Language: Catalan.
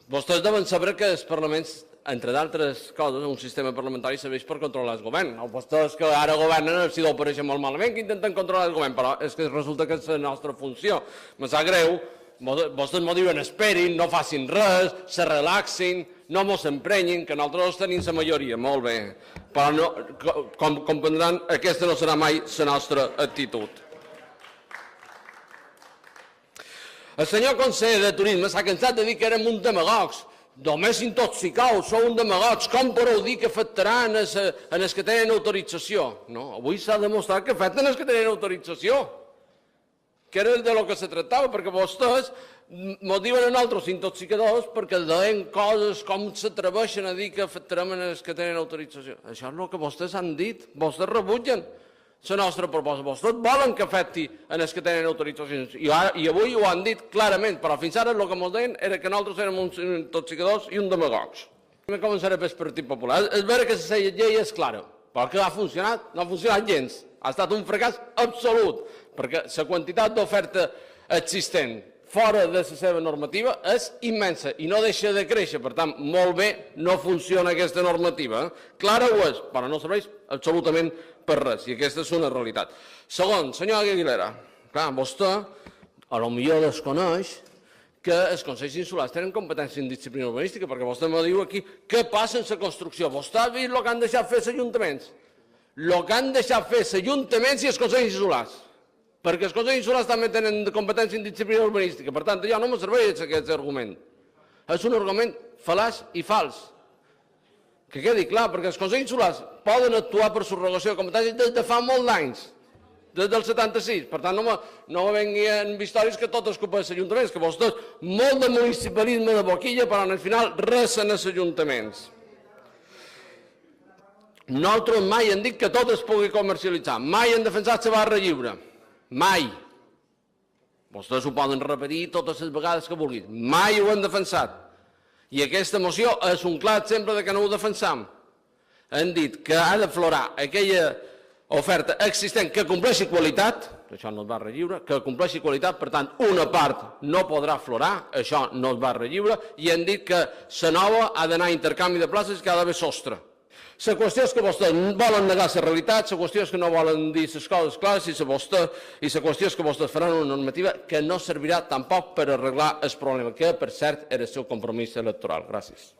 Vostès deuen saber que els parlaments, entre d'altres coses, un sistema parlamentari serveix per controlar el govern. Vostès que ara governen els ho apareixen molt malament, que intenten controlar el govern, però és que resulta que és la nostra funció. Me sap greu, vostès m'ho diuen, esperin, no facin res, se relaxin, no mos emprenyin, que nosaltres tenim la majoria, molt bé. Però no, com comprendran, aquesta no serà mai la nostra actitud. El senyor conseller de Turisme s'ha cansat de dir que érem uns demagogs. Només intoxicats, sou uns demagogs. Com podeu dir que afectaran els que tenen autorització? No, avui s'ha demostrat que afecten els que tenen autorització. Que era de lo que se tractava, perquè vostès ens diuen a nosaltres intoxicadors perquè deien coses com s'atreveixen a dir que afectarem els que tenen autorització. Això és el que vostès han dit. Vostès rebutgen la nostra proposta. Vostès volen que afecti els que tenen autoritzacions. I avui ho han dit clarament, però fins ara el que ens deien era que nosaltres érem uns intoxicadors i uns demagogs. Començaré pel Partit Popular. És vera que la llei és clara, però que ha funcionat? No ha funcionat gens. Ha estat un fracàs absolut, perquè la quantitat d'oferta existent fora de la seva normativa és immensa i no deixa de créixer. Per tant, molt bé, no funciona aquesta normativa. Clara ho és, però no serveix absolutament per res, i aquesta és una realitat. Segon, senyor Aguilera, clar, vostè potser desconeix que els consells insulars tenen competència en disciplina urbanística, perquè vostè me diu aquí què passa en la construcció. Vostè ha vist el que han deixat fer els ajuntaments? El que han deixat fer els ajuntaments i els consells insulars. Perquè els consells insulars també tenen competència en disciplina urbanística. Per tant, ja no me serveix aquest argument. És un argument fal·laç i fals. Que quedi clar, perquè els consells insulars poden actuar per subrogació de competències des de fa molts d'anys, des del 76. Per tant, no me venguin amb històries que tot és culpa dels ajuntaments, que vostès, molt de municipalisme de boquilla, però al final res en els ajuntaments. Nosaltres mai hem dit que tot es pugui comercialitzar, mai hem defensat la barra lliure, mai. Vostès ho poden repetir totes les vegades que vulguin, mai ho hem defensat. I aquesta moció és un clar exemple que no ho defensam. Hem dit que ha d'aflorar aquella oferta existent que compleixi qualitat, això no és barra lliure, que compleixi qualitat, per tant, una part no podrà aflorar, això no és barra lliure, i hem dit que la nova ha d'anar a intercanvi de places i que ha d'haver sostre. La qüestió és que vostès volen negar la realitat, la qüestió és que no volen dir les coses clares i la qüestió és que vostès faran una normativa que no servirà tampoc per arreglar el problema, que per cert era el seu compromís electoral. Gràcies.